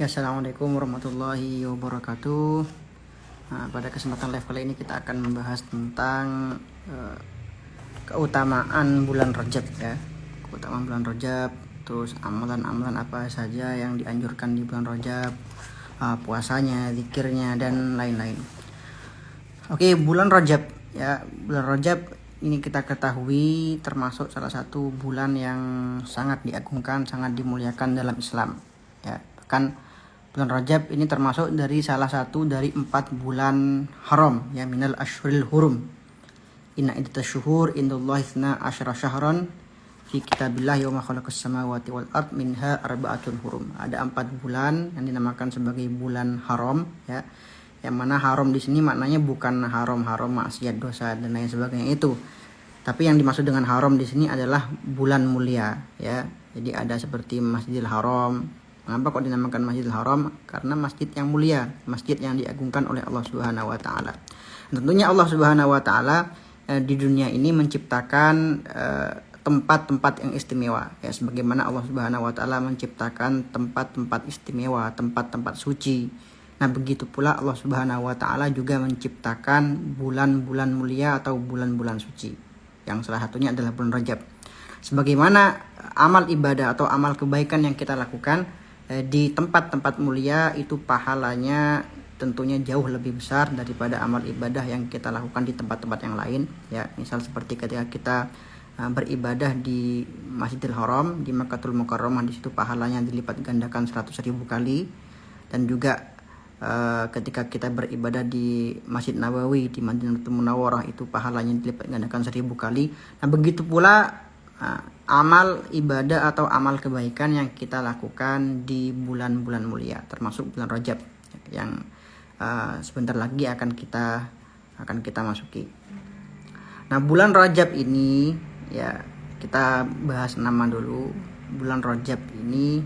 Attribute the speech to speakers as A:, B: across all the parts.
A: Ya, assalamualaikum warahmatullahi wabarakatuh. Nah, pada kesempatan live kali ini kita akan membahas tentang keutamaan bulan Rajab ya. Keutamaan bulan Rajab, terus amalan-amalan apa saja yang dianjurkan di bulan Rajab, puasanya, zikirnya dan lain-lain. Oke, bulan Rajab ya. Bulan Rajab ini kita ketahui termasuk salah satu bulan yang sangat diagungkan, sangat dimuliakan dalam Islam ya. Bahkan bulan Rajab ini termasuk dari salah satu dari 4 bulan haram ya, minal ashhuril hurum. Inna iddatas syuhur indallahi 12 syahran fi kitabillah yauma khalaqas samawati wal ard minha arba'atun hurum. Ada 4 bulan yang dinamakan sebagai bulan haram ya. Yang mana haram di sini maknanya bukan haram-haram maksiat, dosa dan lain sebagainya itu. Tapi yang dimaksud dengan haram di sini adalah bulan mulia ya. Jadi ada seperti Masjidil Haram. Mengapa kok dinamakan Masjidil Haram? Karena masjid yang mulia, masjid yang diagungkan oleh Allah Subhanahu wa taala. Tentunya Allah Subhanahu wa taala di dunia ini menciptakan tempat-tempat yang istimewa ya, sebagaimana Allah Subhanahu wa taala menciptakan tempat-tempat istimewa, tempat-tempat suci. Nah, begitu pula Allah Subhanahu wa taala juga menciptakan bulan-bulan mulia atau bulan-bulan suci. Yang salah satunya adalah bulan Rajab. Sebagaimana amal ibadah atau amal kebaikan yang kita lakukan di tempat-tempat mulia itu pahalanya tentunya jauh lebih besar daripada amal ibadah yang kita lakukan di tempat-tempat yang lain ya. Misal seperti ketika kita beribadah di Masjidil Haram, di Makkahul Mukarramah, di situ pahalanya dilipat gandakan 100.000 kali. Dan juga ketika kita beribadah di Masjid Nabawi di Madinatul Munawwarah, itu pahalanya dilipat gandakan 1.000 kali. Nah, begitu pula amal ibadah atau amal kebaikan yang kita lakukan di bulan-bulan mulia, termasuk bulan Rajab yang sebentar lagi akan kita masuki. Nah, bulan Rajab ini ya, kita bahas nama dulu. Bulan Rajab ini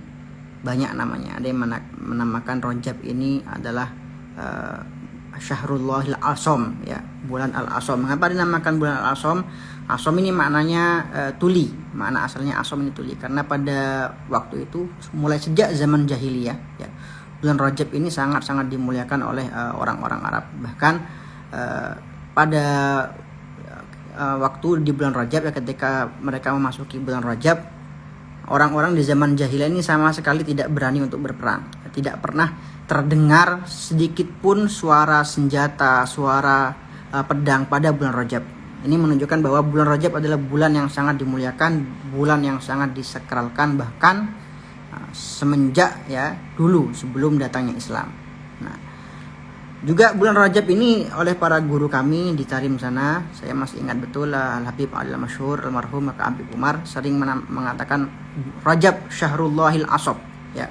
A: banyak namanya. Ada yang menamakan Rajab ini adalah Syahrullahil Asom ya, bulan Al-Asom. Mengapa dinamakan bulan Al-Asom? Asom ini maknanya tuli. Makna asalnya asom ini tuli, karena pada waktu itu mulai sejak zaman jahiliyah ya, bulan Rajab ini sangat-sangat dimuliakan oleh orang-orang Arab. Bahkan pada waktu di bulan Rajab ya, ketika mereka memasuki bulan Rajab, orang-orang di zaman jahiliyah ini sama sekali tidak berani untuk berperang. Tidak pernah terdengar sedikit pun suara senjata, suara pedang pada bulan Rajab. Ini menunjukkan bahwa bulan Rajab adalah bulan yang sangat dimuliakan, bulan yang sangat disakralkan, bahkan semenjak ya dulu sebelum datangnya Islam. Nah, juga bulan Rajab ini oleh para guru kami di Tarim sana, saya masih ingat betul Al-Habib Al-Masyhur almarhum Maka Habib Umar sering mengatakan Rajab Syahrullahil Asob ya.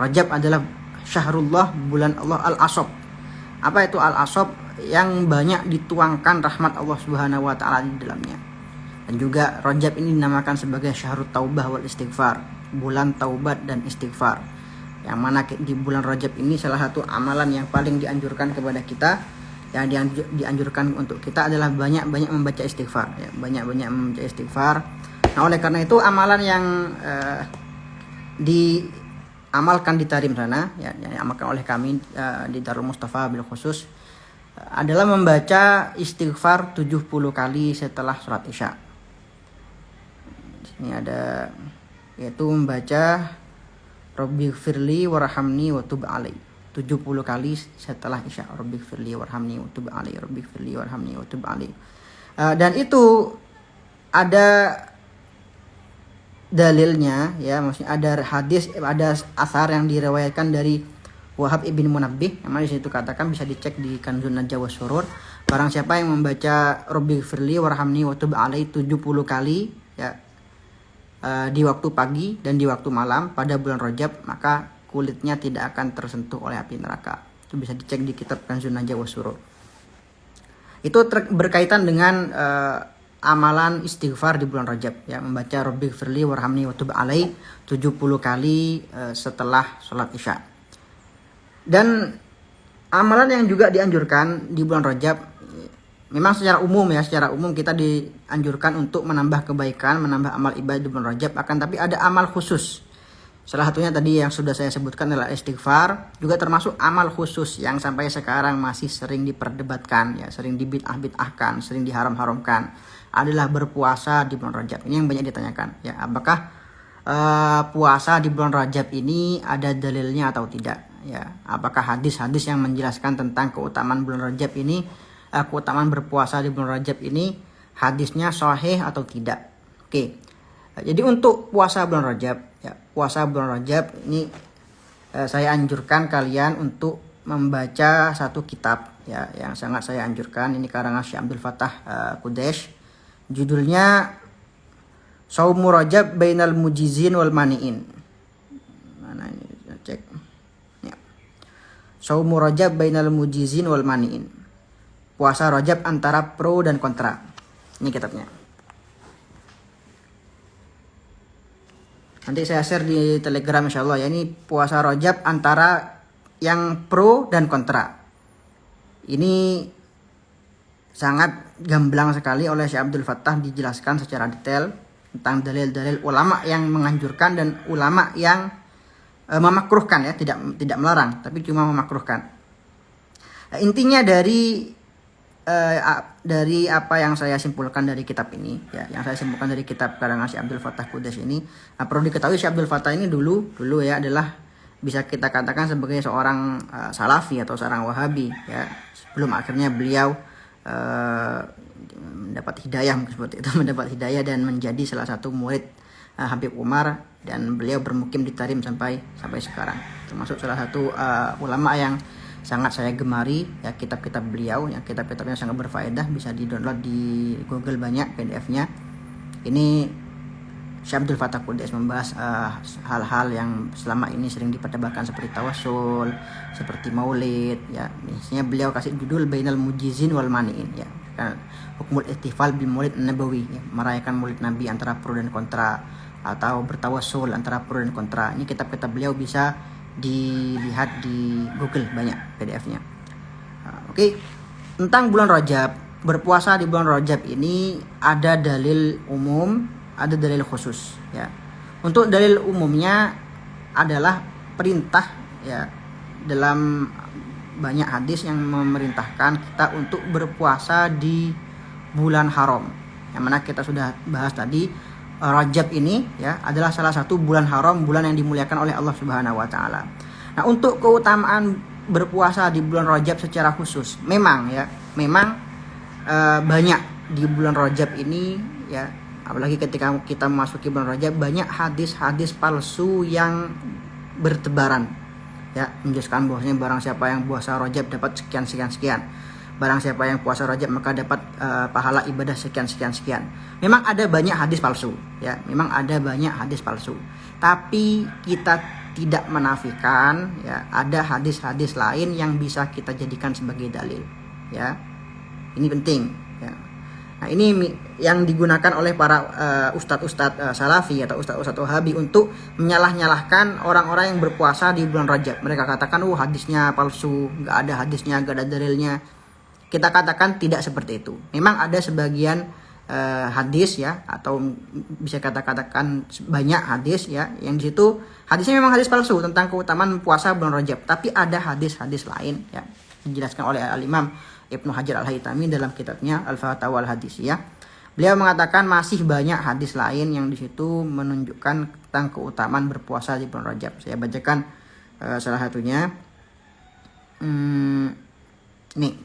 A: Rajab adalah Syahrullah, bulan Allah Al-Asob. Apa itu Al-Asob? Yang banyak dituangkan rahmat Allah Subhanahu wa taala di dalamnya. Dan juga Rajab ini dinamakan sebagai Syahrut Taubah wal Istighfar, bulan taubat dan istighfar. Yang mana di bulan Rajab ini salah satu amalan yang paling dianjurkan kepada kita, yang dianjurkan untuk kita adalah banyak-banyak membaca istighfar ya, banyak-banyak membaca istighfar. Nah, oleh karena itu amalan yang diamalkan di Tarim sana ya, yang diamalkan oleh kami di Darul Mustafa bil khusus adalah membaca istighfar 70 kali setelah sholat isya. Ini ada, yaitu membaca Rabbighfirli warhamni wa tub alai 70 kali setelah isya. Rabbighfirli warhamni wa tub alai, Rabbighfirli warhamni wa tub alai. Dan itu ada dalilnya ya, maksudnya ada hadis, ada asar yang diriwayatkan dari Wahab ibn Munabbih, yang mana di situ katakan, bisa dicek di Kanzun Najwa Surur, barang siapa yang membaca Rabbighfirli warhamni wa tub alai 70 kali ya, di waktu pagi dan di waktu malam pada bulan Rajab, maka kulitnya tidak akan tersentuh oleh api neraka. Itu bisa dicek di kitab Kanzun Najwa Surur. Itu berkaitan dengan amalan istighfar di bulan Rajab ya, membaca Rabbighfirli warhamni wa tub alai 70 kali setelah sholat isya. Dan amalan yang juga dianjurkan di bulan Rajab, memang secara umum kita dianjurkan untuk menambah kebaikan, menambah amal ibadah di bulan Rajab, akan tapi ada amal khusus Salah satunya tadi yang sudah saya sebutkan adalah istighfar, juga termasuk amal khusus yang sampai sekarang masih sering diperdebatkan, ya, sering dibid'ah-bid'ahkan, sering diharam-haramkan, adalah berpuasa di bulan Rajab. Ini yang banyak ditanyakan, ya, apakah puasa di bulan Rajab ini ada dalilnya atau tidak, ya, apakah hadis-hadis yang menjelaskan tentang keutamaan bulan Rajab ini, keutamaan berpuasa di bulan Rajab ini, hadisnya sahih atau tidak. Oke. Jadi untuk puasa bulan Rajab, ya, puasa bulan Rajab ini saya anjurkan kalian untuk membaca satu kitab, ya, yang sangat saya anjurkan. Ini karangan Syekh Abdul Fattah Qudash. Judulnya Shaumu Rajab Bainal Mujizin wal Mani'in. Mana ini? Cek. Ya. Shaumu Rajab Bainal Mujizin wal Mani'in. Puasa Rajab antara pro dan kontra. Ini kitabnya. Nanti saya share di Telegram insya Allah, ya. Ini puasa Rajab antara yang pro dan kontra. Ini sangat gamblang sekali oleh Syekh Abdul Fattah, dijelaskan secara detail tentang dalil-dalil ulama yang menganjurkan dan ulama yang memakruhkan, ya, tidak melarang, tapi cuma memakruhkan. Nah, intinya dari apa yang saya simpulkan dari kitab ini, ya, yang saya simpulkan dari kitab karangan Syekh Abdul Fattah Qudash ini, perlu diketahui Syekh Abdul Fattah ini dulu ya adalah bisa kita katakan sebagai seorang salafi atau seorang wahabi, ya, sebelum akhirnya beliau mendapat hidayah, seperti itu, mendapat hidayah dan menjadi salah satu murid Habib Umar, dan beliau bermukim di Tarim sampai sekarang, termasuk salah satu ulama yang sangat saya gemari, ya, kitab-kitab beliau, yang kitab-kitabnya sangat berfaedah, bisa di-download di Google banyak PDF-nya. Ini Syekh Abdul Fattah Qudash membahas hal-hal yang selama ini sering diperdebatkan seperti tawasul, seperti maulid, ya. Misalnya beliau kasih judul Bainal Mujizin wal Mani'in, ya. Hukmul ihtifal bil Maulid Nabawi, ya, merayakan Maulid Nabi antara pro dan kontra, atau bertawasul antara pro dan kontra. Ini kitab-kitab beliau bisa dilihat di Google banyak PDF-nya. Oke. Tentang bulan Rajab, berpuasa di bulan Rajab ini ada dalil umum, ada dalil khusus, ya. Untuk dalil umumnya adalah perintah, ya, dalam banyak hadis yang memerintahkan kita untuk berpuasa di bulan haram, yang mana kita sudah bahas tadi. Rajab ini, ya, adalah salah satu bulan haram, bulan yang dimuliakan oleh Allah Subhanahu wa taala. Nah, untuk keutamaan berpuasa di bulan Rajab secara khusus, memang banyak di bulan Rajab ini, ya, apalagi ketika kita memasuki bulan Rajab, banyak hadis-hadis palsu yang bertebaran, ya, menjelaskan bahwasanya barang siapa yang puasa Rajab dapat sekian. Barang siapa yang puasa Rajab maka dapat pahala ibadah sekian. Memang ada banyak hadis palsu, ya. Memang ada banyak hadis palsu. Tapi kita tidak menafikan, ya, ada hadis-hadis lain yang bisa kita jadikan sebagai dalil, ya. Ini penting, ya. Nah, ini yang digunakan oleh para ustadz-ustadz salafi atau ustadz-ustadz wahabi untuk menyalah-nyalahkan orang-orang yang berpuasa di bulan Rajab. Mereka katakan, hadisnya palsu, nggak ada hadisnya, nggak ada dalilnya. Kita katakan tidak seperti itu. Memang ada sebagian hadis, ya, atau bisa katakan banyak hadis, ya, yang di situ hadisnya memang hadis palsu tentang keutamaan puasa bulan Rajab. Tapi ada hadis-hadis lain, ya, dijelaskan oleh Al-Imam Ibnu Hajar Al-Haytami dalam kitabnya Al-Fatawa Al-Hadisiyah. Beliau mengatakan masih banyak hadis lain yang di situ menunjukkan tentang keutamaan berpuasa di bulan Rajab. Saya bacakan salah satunya. Nih.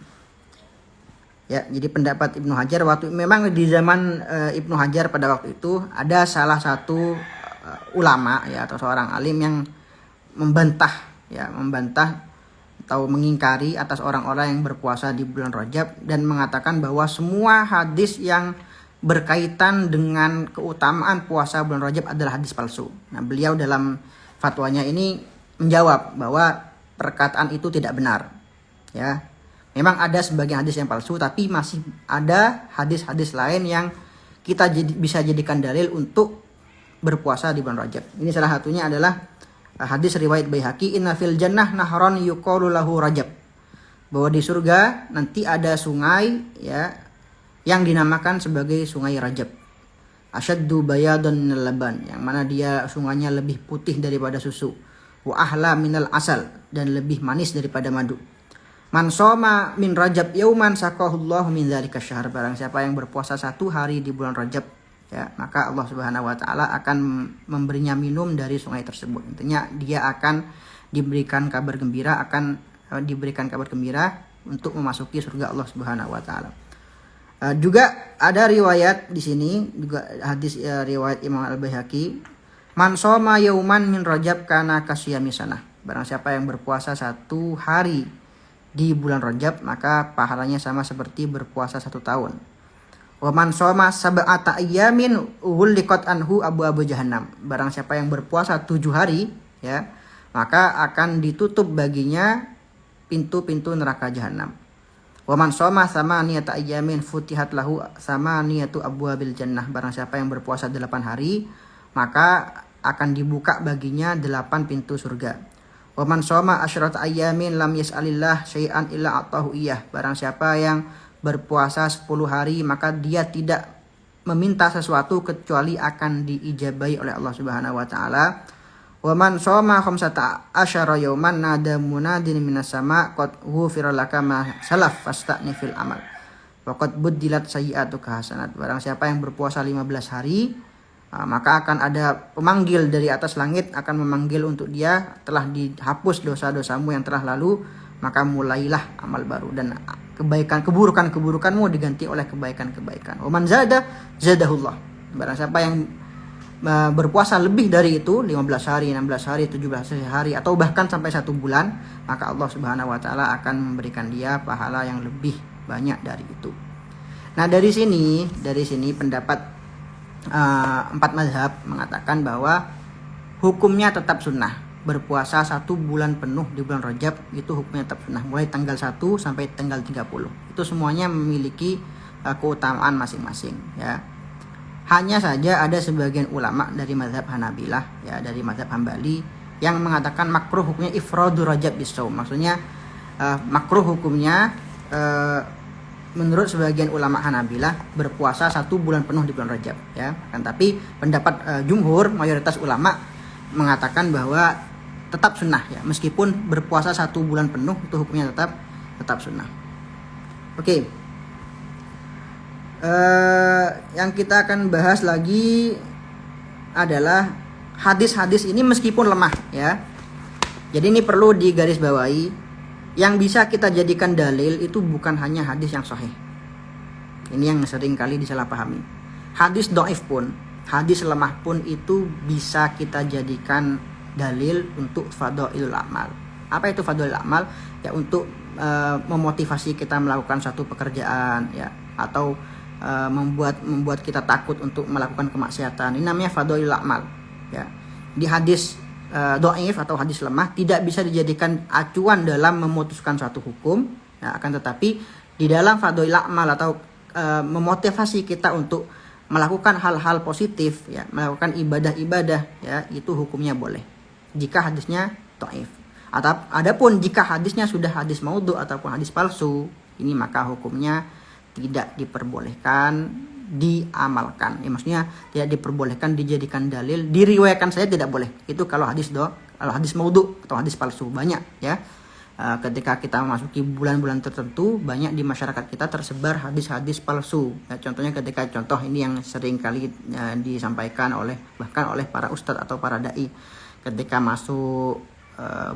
A: Ya, jadi pendapat Ibnu Hajar memang di zaman Ibnu Hajar pada waktu itu ada salah satu ulama, ya, atau seorang alim yang membantah atau mengingkari atas orang-orang yang berpuasa di bulan Rajab, dan mengatakan bahwa semua hadis yang berkaitan dengan keutamaan puasa bulan Rajab adalah hadis palsu. Nah, beliau dalam fatwanya ini menjawab bahwa perkataan itu tidak benar, ya. Memang ada sebagian hadis yang palsu, tapi masih ada hadis-hadis lain yang kita bisa jadikan dalil untuk berpuasa di bulan Rajab. Ini salah satunya adalah hadis riwayat Baihaqi, inna fil jannah nahron yuqalu lahu Rajab. Bahwa di surga nanti ada sungai, ya, yang dinamakan sebagai sungai Rajab. asyaddu bayadun minal laban, yang mana dia sungainya lebih putih daripada susu. Wa ahla minal asal, dan lebih manis daripada madu. Man soma min Rajab yauman sakahullahu min dzalika syahr, barang siapa yang berpuasa 1 hari di bulan Rajab, ya, maka Allah Subhanahu wa taala akan memberinya minum dari sungai tersebut. Intinya dia akan diberikan kabar gembira untuk memasuki surga Allah Subhanahu wa taala. Juga ada riwayat di sini, juga hadis riwayat Imam Al-Baihaqi, man soma yauman min Rajab kana kasyami sanah, barang siapa yang berpuasa 1 hari di bulan Rajab, maka pahalanya sama seperti berpuasa 1 tahun. Wa man shoma sab'ata ayyamin ghulliqat anhu abu jahannam, barang siapa yang berpuasa 7 hari, ya, maka akan ditutup baginya pintu-pintu neraka jahanam. Wa man shoma samaniyata ayyamin futihat lahu samaniyatu abwabil jannah, barang siapa yang berpuasa 8 hari, maka akan dibuka baginya 8 pintu surga. Wa man shoma asyrata ayyamin lam yas'alillah syai'an illa atahu iyah, barang siapa yang berpuasa 10 hari maka dia tidak meminta sesuatu kecuali akan diijabahi oleh Allah Subhanahu wa taala. Wa man shoma khamsata asyara yauman nada munadin minas sama qad ghufira laka ma salaf fasta'ni fil amal wa qad buddilat sayyi'atuka hasanat, barang siapa yang berpuasa 15 hari, maka akan ada pemanggil dari atas langit akan memanggil untuk dia, telah dihapus dosa-dosamu yang telah lalu, maka mulailah amal baru, dan keburukanmu diganti oleh kebaikan-kebaikan. Wa man zada zadahullah, barang siapa yang berpuasa lebih dari itu, 15 hari, 16 hari, 17 hari, atau bahkan sampai 1 bulan, maka Allah Subhanahu wa taala akan memberikan dia pahala yang lebih banyak dari itu. Nah, dari sini pendapat 4 mazhab mengatakan bahwa hukumnya tetap sunnah. Berpuasa 1 bulan penuh di bulan Rajab itu hukumnya tetap sunnah, mulai tanggal 1 sampai tanggal 30. Itu semuanya memiliki keutamaan masing-masing, ya. Hanya saja ada sebagian ulama dari mazhab Hanabilah, ya, dari mazhab Hambali, yang mengatakan makruh hukumnya ifradur Rajab bisawm. Maksudnya makruh hukumnya menurut sebagian ulama Hanabilah berpuasa 1 bulan penuh di bulan Rajab, ya. Kan tapi pendapat jumhur, mayoritas ulama mengatakan bahwa tetap sunnah, ya, meskipun berpuasa 1 bulan penuh itu hukumnya tetap sunnah. Oke. Yang kita akan bahas lagi adalah hadis-hadis ini meskipun lemah, ya. Jadi ini perlu digarisbawahi. Yang bisa kita jadikan dalil itu bukan hanya hadis yang sahih. Ini yang sering kali disalahpahami. Hadis dhaif pun, hadis lemah pun itu bisa kita jadikan dalil untuk fadhailul amal. Apa itu fadhailul amal? Ya, untuk memotivasi kita melakukan satu pekerjaan, ya, atau membuat kita takut untuk melakukan kemaksiatan. Ini namanya fadhailul amal, ya. Di hadis dhaif atau hadis lemah tidak bisa dijadikan acuan dalam memutuskan suatu hukum, ya, akan tetapi di dalam fadhailul amal atau memotivasi kita untuk melakukan hal-hal positif, ya, melakukan ibadah-ibadah, ya, itu hukumnya boleh jika hadisnya dhaif. Adapun jika hadisnya sudah hadis maudhu ataupun hadis palsu, ini maka hukumnya tidak diperbolehkan diamalkan. Ya, maksudnya tidak diperbolehkan dijadikan dalil, diriwayatkan saja tidak boleh. Itu kalau hadis maudhu atau hadis palsu. Banyak, ya. Ketika kita memasuki bulan-bulan tertentu, banyak di masyarakat kita tersebar hadis-hadis palsu. Ya, contohnya contoh ini yang sering kali disampaikan bahkan oleh para ustadz atau para dai. Ketika masuk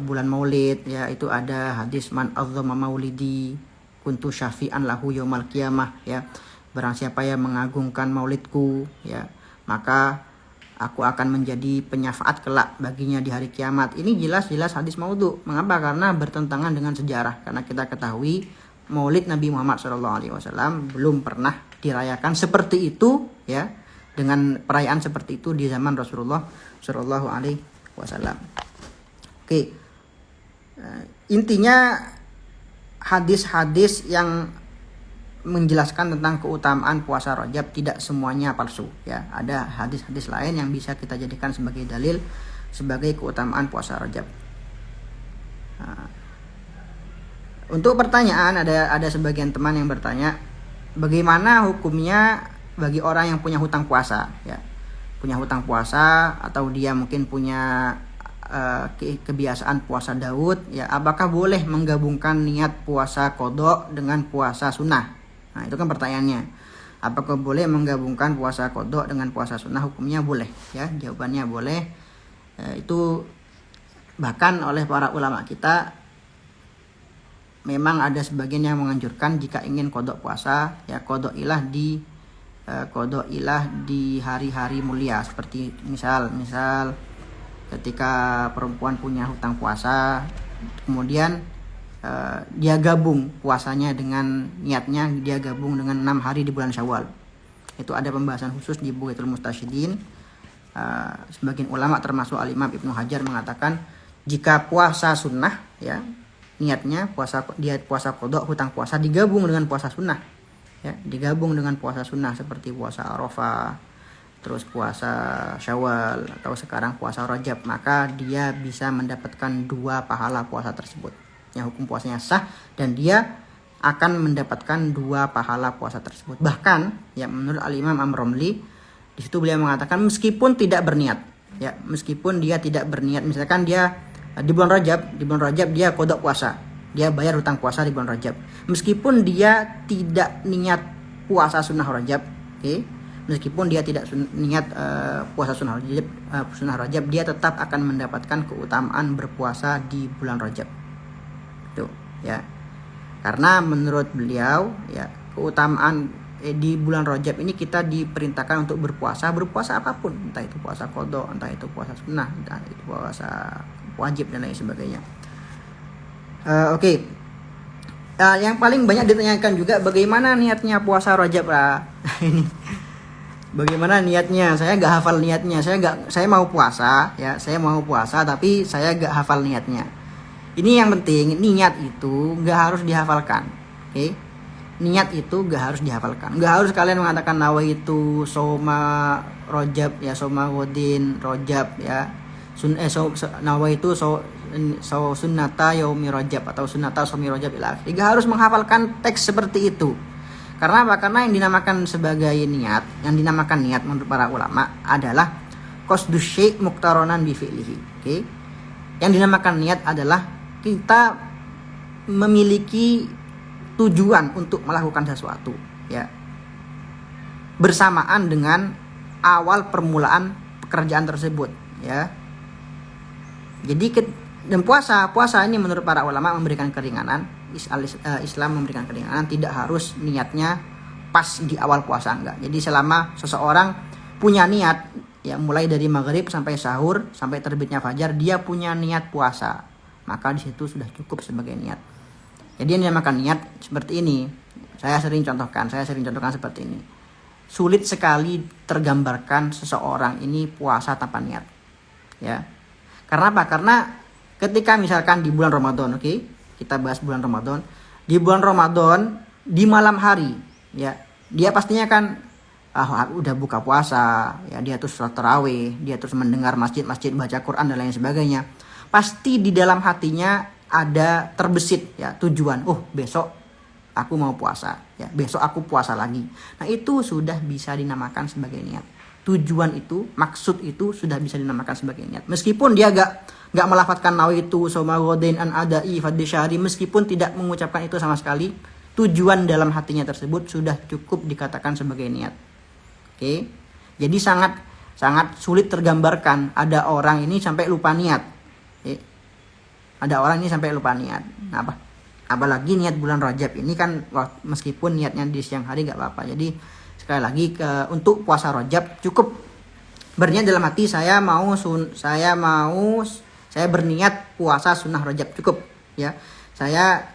A: bulan Maulid, ya, itu ada hadis man azzama maulidi kuntu syafi'an lahu yaumal qiyamah, ya. Barang siapa yang mengagungkan maulidku, ya, maka aku akan menjadi penyafaat kelak baginya di hari kiamat. Ini jelas-jelas hadis maudhu. Mengapa? Karena bertentangan dengan sejarah. Karena kita ketahui maulid Nabi Muhammad SAW belum pernah dirayakan seperti itu, ya, dengan perayaan seperti itu di zaman Rasulullah SAW. Oke, intinya hadis-hadis yang menjelaskan tentang keutamaan puasa Rajab tidak semuanya palsu, ya. Ada hadis-hadis lain yang bisa kita jadikan sebagai dalil sebagai keutamaan puasa Rajab. Untuk pertanyaan, ada sebagian teman yang bertanya, bagaimana hukumnya bagi orang yang punya hutang puasa, ya, punya hutang puasa atau dia mungkin punya kebiasaan puasa Daud, ya, apakah boleh menggabungkan niat puasa qadha dengan puasa sunnah? Nah, itu kan pertanyaannya. Apakah boleh menggabungkan puasa qadha dengan puasa sunnah? Hukumnya boleh, ya. Jawabannya boleh. Itu bahkan oleh para ulama kita memang ada sebagian yang menganjurkan jika ingin qadha puasa, ya, qadailah di hari-hari mulia, seperti misal ketika perempuan punya hutang puasa, kemudian dia gabung puasanya dengan niatnya, dia gabung dengan 6 hari di bulan Syawal. Itu ada pembahasan khusus di Bughatul Mustasyidin. Sebagian ulama termasuk Al-Imam Ibnu Hajar mengatakan jika puasa sunnah, ya, niatnya puasa qadha hutang puasa digabung dengan puasa sunnah, ya, digabung dengan puasa sunnah seperti puasa Arafah, terus puasa Syawal, atau sekarang puasa Rajab, maka dia bisa mendapatkan 2 pahala puasa tersebut. Ya, hukum puasanya sah dan dia akan mendapatkan 2 pahala puasa tersebut. Bahkan, ya, menurut Al-Imam Amr-Romli, di situ beliau mengatakan meskipun tidak berniat, ya, meskipun dia tidak berniat, misalkan dia di bulan Rajab dia qadha puasa, dia bayar hutang puasa di bulan Rajab, meskipun dia tidak niat puasa sunnah Rajab, oke, meskipun dia tidak niat puasa sunnah Rajab, dia tetap akan mendapatkan keutamaan berpuasa di bulan Rajab. Tuh, ya. Karena menurut beliau, ya, keutamaan di bulan Rajab ini kita diperintahkan untuk berpuasa apapun, entah itu puasa qadha, entah itu puasa sunnah, entah itu puasa wajib dan lain sebagainya. Oke. Yang paling banyak ditanyakan juga bagaimana niatnya puasa Rajab lah. Ini bagaimana niatnya? Saya nggak hafal niatnya. Saya mau puasa, ya, saya mau puasa tapi saya nggak hafal niatnya. Ini yang penting, niat itu nggak harus dihafalkan, oke? Niat itu nggak harus dihafalkan. Nggak harus kalian mengatakan nawaitu soma Rajab, ya, soma wadin Rajab, ya. Nawaitu sunnata yaumi Rajab atau sunnata somi Rajab ila akhir. Nggak harus menghafalkan teks seperti itu. Karena apa? Karena yang dinamakan niat menurut para ulama adalah qasdus syai' muqtaronan bi fi'lihi. Oke. Yang dinamakan niat adalah kita memiliki tujuan untuk melakukan sesuatu, ya, bersamaan dengan awal permulaan pekerjaan tersebut, ya. Jadi dan puasa ini menurut para ulama memberikan keringanan. Islam memberikan keringanan, tidak harus niatnya pas di awal puasa, enggak. Jadi selama seseorang punya niat, ya, mulai dari maghrib sampai sahur sampai terbitnya fajar, dia punya niat puasa, maka di situ sudah cukup sebagai niat. Jadi yang dinamakan niat seperti ini. Saya sering contohkan seperti ini. Sulit sekali tergambarkan seseorang ini puasa tanpa niat, ya. Karena apa? Karena ketika misalkan di bulan Ramadan, oke, kita bahas bulan Ramadan. Di bulan Ramadan di malam hari, ya, dia pastinya kan udah buka puasa, ya, dia terus sholat tarawih, dia terus mendengar masjid-masjid baca Quran dan lain sebagainya. Pasti di dalam hatinya ada terbesit, ya, tujuan, besok aku mau puasa, ya, besok aku puasa lagi. Nah, itu sudah bisa dinamakan sebagai niat. Tujuan itu, maksud itu sudah bisa dinamakan sebagai niat. Meskipun dia gak melafadzkan nawaitu soma ghadin an adai fadli syahri, meskipun tidak mengucapkan itu sama sekali, tujuan dalam hatinya tersebut sudah cukup dikatakan sebagai niat. Oke. Jadi sangat sulit tergambarkan ada orang ini sampai lupa niat. Oke. Ada orang ini sampai lupa niat. Nah, apalagi niat bulan Rajab ini kan, meskipun niatnya di siang hari gak apa-apa. Jadi sekali lagi, untuk puasa Rajab cukup berniat dalam hati, saya berniat puasa sunnah Rajab, cukup, ya. Saya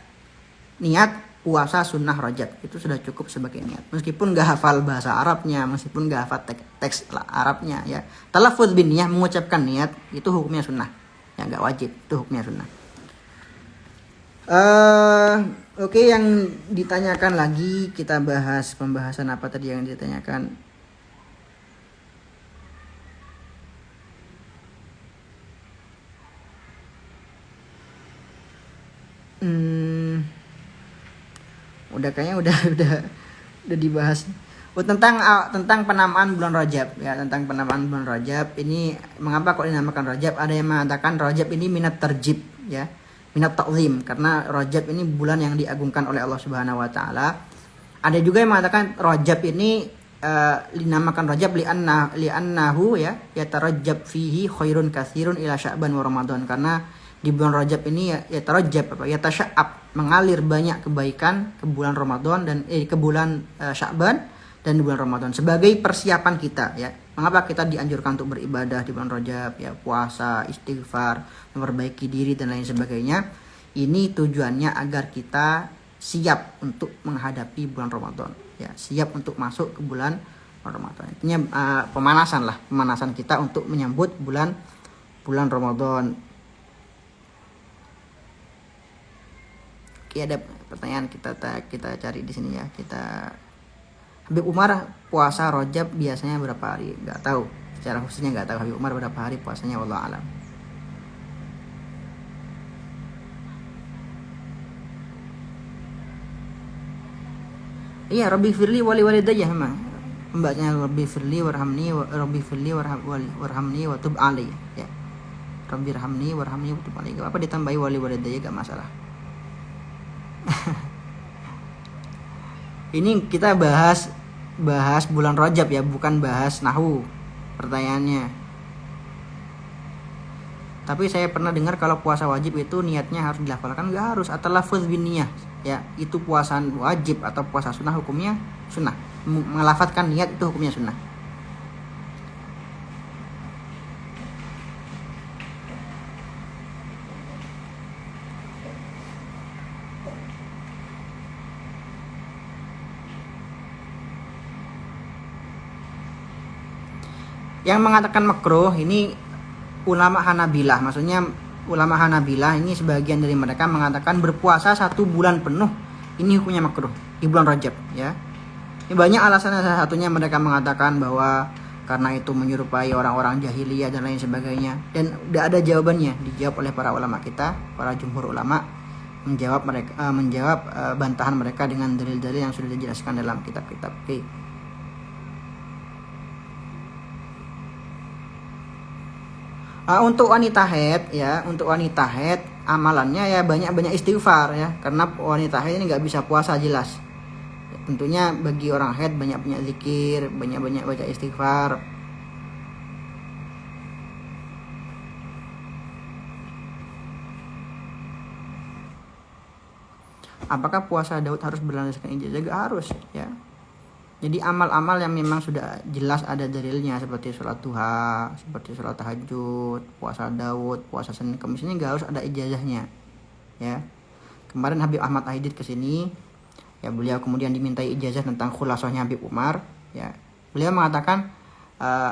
A: niat puasa sunnah Rajab, itu sudah cukup sebagai niat. Meskipun gak hafal bahasa Arabnya, meskipun gak hafal teks Arabnya, ya. Talaffuz bin niyah, mengucapkan niat, itu hukumnya sunnah, ya, gak wajib, itu hukumnya sunnah. Oke, yang ditanyakan lagi, kita bahas pembahasan apa tadi yang ditanyakan. Udah kayaknya udah dibahas. Tentang penamaan bulan Rajab ya, tentang penamaan bulan Rajab ini mengapa kok dinamakan Rajab? Ada yang mengatakan Rajab ini minat terjib ya, minat ta'zim, karena Rajab ini bulan yang diagungkan oleh Allah Subhanahu wa taala. Ada juga yang mengatakan Rajab ini dinamakan Rajab li'annahu ya yatarajjab fihi khairun katsirun ila Sya'ban wa Ramadan, karena di bulan Rajab ini yatarajjab yatasya'ab, mengalir banyak kebaikan ke bulan Ramadan dan ke bulan Sya'ban dan di bulan Ramadan sebagai persiapan kita ya. Mengapa kita dianjurkan untuk beribadah di bulan Rajab ya, puasa, istighfar, memperbaiki diri dan lain sebagainya. Ini tujuannya agar kita siap untuk menghadapi bulan Ramadan ya, siap untuk masuk ke bulan Ramadan. Intinya pemanasan kita untuk menyambut bulan Ramadan. Oke, ada pertanyaan kita cari di sini ya. Habib Umar puasa Rajab biasanya berapa hari? Nggak tahu. Secara khususnya nggak tahu Habib Umar berapa hari puasanya, wallahu alam. Iya, Rabbi firli wali walidayya memang. Membacanya Rabbi firli warhamni warhamni wa tub ali ya. Rabbi rahmni warhamni wa tub ali. Gak apa ditambahi wali walidayya, gak masalah. Ini kita bahas bulan Rajab ya, bukan bahas nahwu pertanyaannya. Tapi saya pernah dengar kalau puasa wajib itu niatnya harus dilafalkan, nggak harus, atau lafaz bin niyah ya, itu puasa wajib atau puasa sunnah hukumnya sunnah, melafatkan niat itu hukumnya sunnah. Yang mengatakan makruh ini ulama Hanabilah, maksudnya ulama Hanabilah ini sebagian dari mereka mengatakan berpuasa 1 bulan penuh ini hukumnya makruh di bulan Rajab ya. Ini banyak alasannya, salah satunya mereka mengatakan bahwa karena itu menyerupai orang-orang jahiliyah dan lain sebagainya, dan udah ada jawabannya dijawab oleh para ulama kita, para jumhur ulama menjawab bantahan mereka dengan dalil-dalil yang sudah dijelaskan dalam kitab-kitab. Oke. Untuk wanita haid ya, amalannya ya banyak istighfar ya, karena wanita haid ini nggak bisa puasa jelas. Ya, tentunya bagi orang haid banyak zikir, banyak baca istighfar. Apakah puasa Daud harus berlandaskan ijazah? Gak harus ya. Jadi amal-amal yang memang sudah jelas ada dalilnya, seperti sholat duha, seperti sholat tahajud, puasa Daud, puasa Senin Kamis, ini nggak harus ada ijazahnya, ya. Kemarin Habib Ahmad Aidid kesini, ya beliau kemudian dimintai ijazah tentang khulasahnya Habib Umar, ya. Beliau mengatakan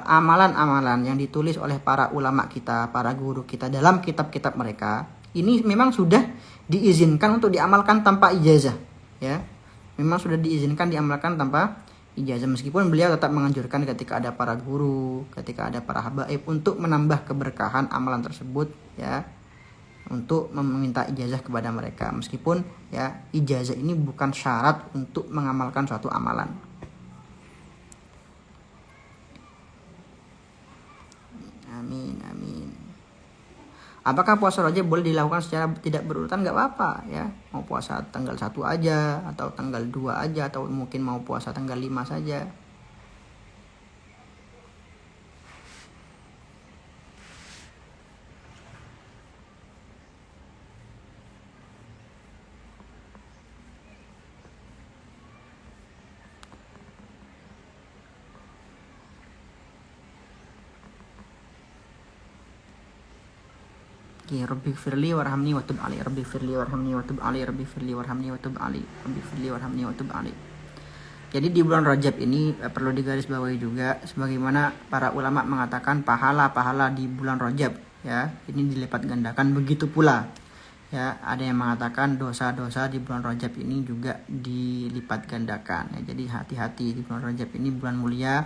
A: amalan-amalan yang ditulis oleh para ulama kita, para guru kita dalam kitab-kitab mereka, ini memang sudah diizinkan untuk diamalkan tanpa ijazah, ya. Memang sudah diizinkan diamalkan tanpa ijazah, meskipun beliau tetap menganjurkan ketika ada para guru, ketika ada para habaib untuk menambah keberkahan amalan tersebut ya, untuk meminta ijazah kepada mereka, meskipun ya ijazah ini bukan syarat untuk mengamalkan suatu amalan. Amin amin. Apakah puasa Rajab boleh dilakukan secara tidak berurutan? Gak apa-apa ya. Mau puasa tanggal 1 aja, atau tanggal 2 aja, atau mungkin mau puasa tanggal 5 saja. Rabbi firli warhamni wa tub ali, Rabbi firli warhamni wa tub ali, Rabbi firli warhamni wa tub ali, Rabbi firli warhamni wa tub ali. Jadi di bulan Rajab ini perlu digarisbawahi juga, sebagaimana para ulama mengatakan pahala-pahala di bulan Rajab ya, ini dilipat gandakan. Begitu pula ya, ada yang mengatakan dosa-dosa di bulan Rajab ini juga dilipat gandakan ya. Jadi hati-hati, di bulan Rajab ini bulan mulia,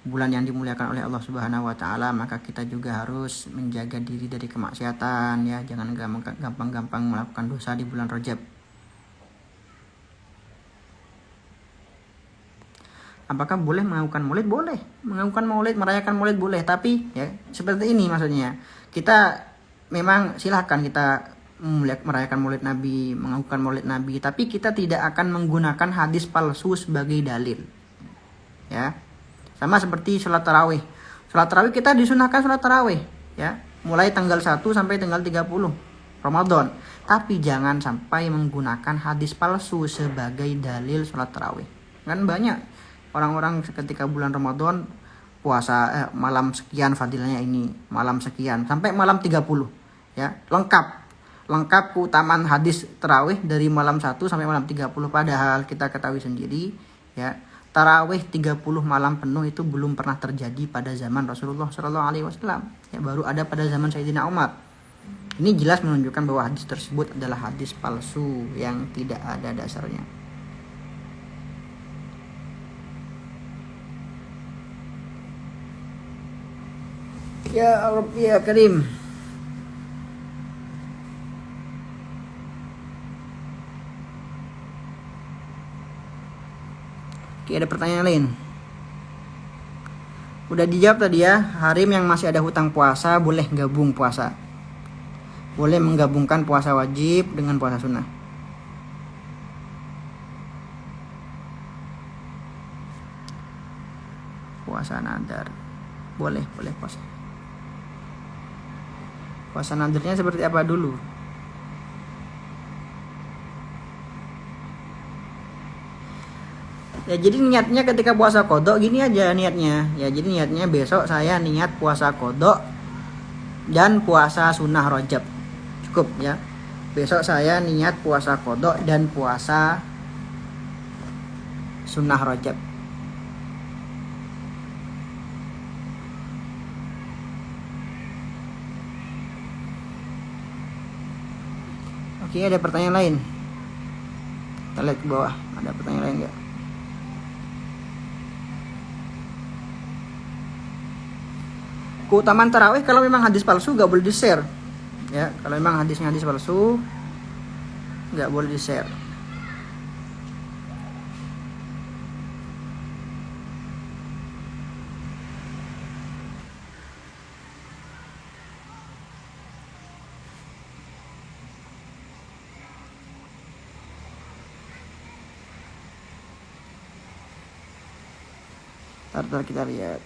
A: bulan yang dimuliakan oleh Allah Subhanahu wa taala, maka kita juga harus menjaga diri dari kemaksiatan ya, jangan gampang-gampang melakukan dosa di bulan Rajab. Apakah boleh mengakukan maulid? Boleh. Mengakukan maulid, merayakan maulid boleh. Tapi ya seperti ini maksudnya. Kita memang silahkan kita merayakan maulid Nabi, mengakukan maulid Nabi. Tapi kita tidak akan menggunakan hadis palsu sebagai dalil. Ya. Sama seperti sholat tarawih. Sholat tarawih kita disunahkan sholat tarawih. Ya. Mulai tanggal 1 sampai tanggal 30 Ramadan. Tapi jangan sampai menggunakan hadis palsu sebagai dalil sholat tarawih. Kan banyak orang-orang ketika bulan Ramadan puasa malam sekian fadilahnya ini, malam sekian sampai malam 30 ya. Lengkap keutamaan hadis tarawih dari malam 1 sampai malam 30, padahal kita ketahui sendiri ya, tarawih 30 malam penuh itu belum pernah terjadi pada zaman Rasulullah SAW. Ya, baru ada pada zaman Sayyidina Umar. Ini jelas menunjukkan bahwa hadis tersebut adalah hadis palsu yang tidak ada dasarnya. Ya Allah ya Karim. Oke, ada pertanyaan lain? Udah dijawab tadi ya. Harim yang masih ada hutang puasa boleh gabung puasa. Boleh menggabungkan puasa wajib dengan puasa sunnah. Puasa nadar. Boleh puasa. Puasa nadarnya seperti apa dulu? Ya jadi niatnya ketika puasa kodok gini aja niatnya. Ya jadi niatnya besok saya niat puasa kodok dan puasa sunnah Rajab. Cukup ya. Besok saya niat puasa kodok dan puasa sunnah Rajab. Oke, ada pertanyaan lain? Kita lihat ke bawah, ada pertanyaan lain nggak? Keutamaan tarawih kalau memang hadis palsu nggak boleh di-share. Ya, kalau memang hadisnya hadis palsu nggak boleh di-share. Ntar kita lihat.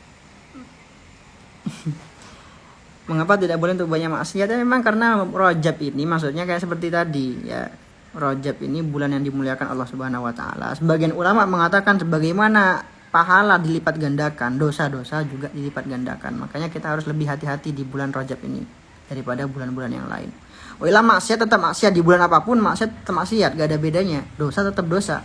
A: Mengapa tidak boleh untuk banyak maksiat? Ya, memang karena Rajab ini maksudnya kayak seperti tadi ya. Rajab ini bulan yang dimuliakan Allah Subhanahu wa taala. Sebagian ulama mengatakan sebagaimana pahala dilipat gandakan, dosa-dosa juga dilipat gandakan. Makanya kita harus lebih hati-hati di bulan Rajab ini daripada bulan-bulan yang lain. Ulama maksiat tetap maksiat di bulan apapun, maksiat tetap maksiat, gak ada bedanya. Dosa tetap dosa.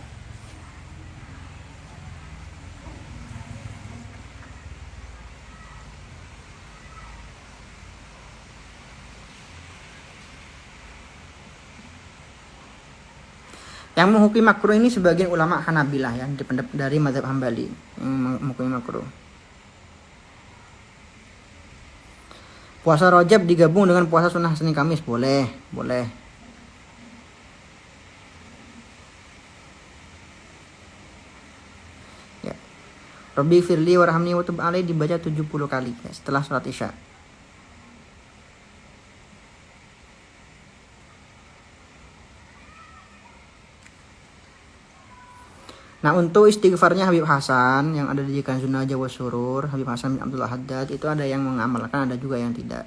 A: Yang menghukumi makruh ini sebagian ulama Hanabilah ya, dari mazhab Hambali yang menghukumi makruh. Puasa Rajab digabung dengan puasa sunnah Senin Kamis boleh. Ya. Rabbi firli warhamni wa tub alai dibaca 70 kali ya, setelah sholat Isya. Nah untuk istighfarnya Habib Hasan yang ada di Kanzun Najwa Surur, Habib Hasan bin Abdullah Haddad, itu ada yang mengamalkan, ada juga yang tidak.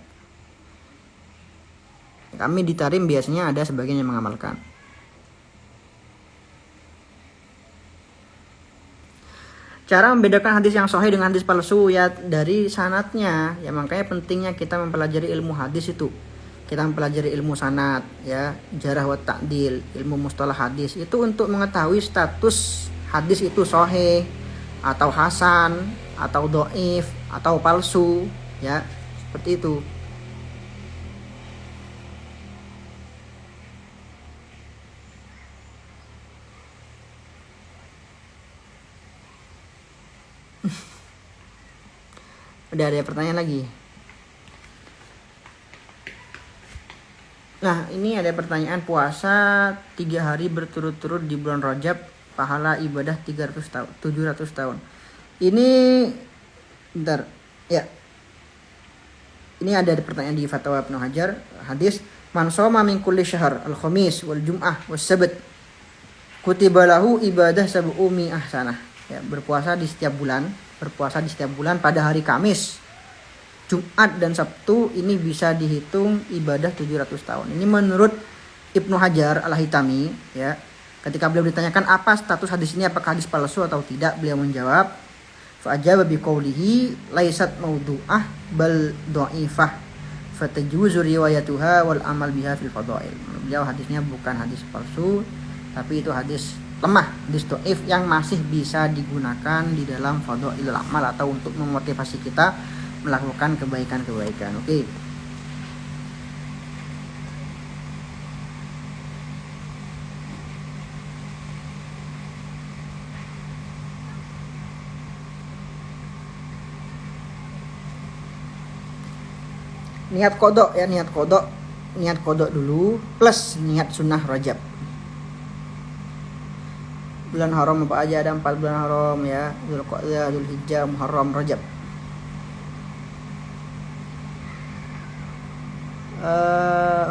A: Kami di Tarim biasanya ada sebagian yang mengamalkan. Cara membedakan hadis yang sahih dengan hadis palsu ya dari sanatnya. Ya makanya pentingnya kita mempelajari ilmu hadis itu. Kita mempelajari ilmu sanad ya, jarah wa ta'dil, ilmu mustalah hadis itu untuk mengetahui status hadis itu sahih atau hasan atau dhaif atau palsu ya, seperti itu. Udah ada pertanyaan lagi? Nah ini ada pertanyaan, puasa 3 hari berturut-turut di bulan Rajab pahala ibadah 700 tahun. Ini bentar ya. Ini ada pertanyaan di Fatwa Ibnu Hajar, hadis man shoma min kulli syahr al-khamis wal jum'ah was sabt kutiba lahu ibadah sab'umi ahsanah. Ya, berpuasa di setiap bulan pada hari Kamis, Jumat dan Sabtu ini bisa dihitung ibadah 700 tahun. Ini menurut Ibnu Hajar Al-Haytami ya. Ketika beliau ditanyakan apa status hadis ini, apakah hadis palsu atau tidak, beliau menjawab fa'ajaba biqaulihi laisat maudu'ah bal dhaifah fatajuzu riwayatuha wal amal biha fil fadail. Beliau hadisnya bukan hadis palsu, tapi itu hadis lemah, hadis dhaif yang masih bisa digunakan di dalam fadailul amal atau untuk memotivasi kita melakukan kebaikan-kebaikan. Oke. Niat kodok ya, niat kodok dulu plus niat sunnah Rajab. Bulan haram apa aja? Ada 4 bulan haram ya, Dzulqa'dah, Dzulhijjah, Muharram, Rajab.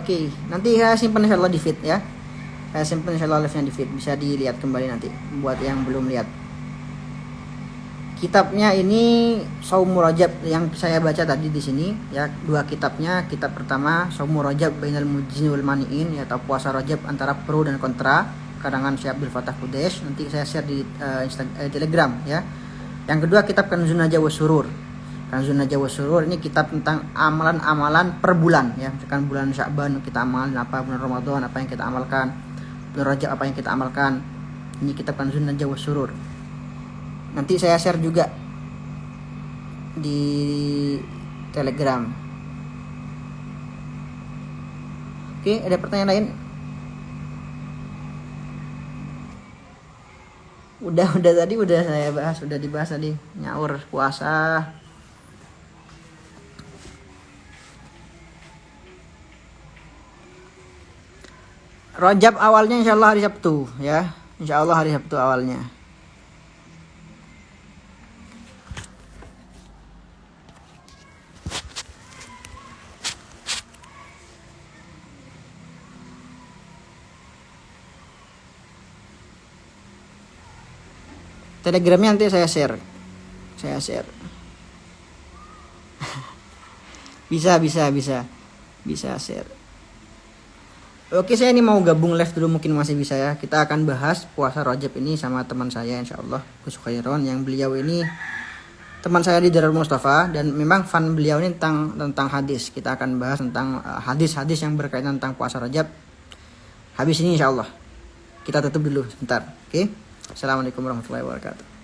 A: Oke. Nanti saya simpan insyaallah di feed ya. Saya simpan insyaallah live-nya di feed, bisa dilihat kembali nanti buat yang belum lihat. Kitabnya ini Shaumur Rajab yang saya baca tadi di sini ya, 2 kitabnya. Kitab pertama Shaumur Rajab Bainal Mujizin wal Mani'in ya, atau puasa Rajab antara pro dan kontra, karangan Syekh Abdul Fattah Qudaish. Nanti saya share di Telegram ya. Yang kedua kitab Kanzun Najwa Wassurur. Kanzun Najwa Wassurur ini kitab tentang amalan-amalan per bulan ya. Misalkan bulan Sya'ban kita amalin apa, bulan Ramadan apa yang kita amalkan, bulan Rajab apa yang kita amalkan. Ini kitab Kanzun Najwa Wassurur. Nanti saya share juga di Telegram. Oke, ada pertanyaan lain? Udah tadi udah saya bahas, udah dibahas tadi. Nyaur puasa. Rajab awalnya insyaallah hari Sabtu ya. Insyaallah hari Sabtu awalnya. Telegramnya nanti saya share. bisa share. Oke, saya ini mau gabung live dulu, mungkin masih bisa ya. Kita akan bahas puasa Rajab ini sama teman saya insyaallah, Gus Khairon, yang beliau ini teman saya di Darul Mustafa dan memang fan beliau ini tentang hadis. Kita akan bahas tentang hadis-hadis yang berkaitan tentang puasa Rajab. Habis ini insyaallah. Kita tutup dulu sebentar. Oke. Assalamualaikum warahmatullahi wabarakatuh.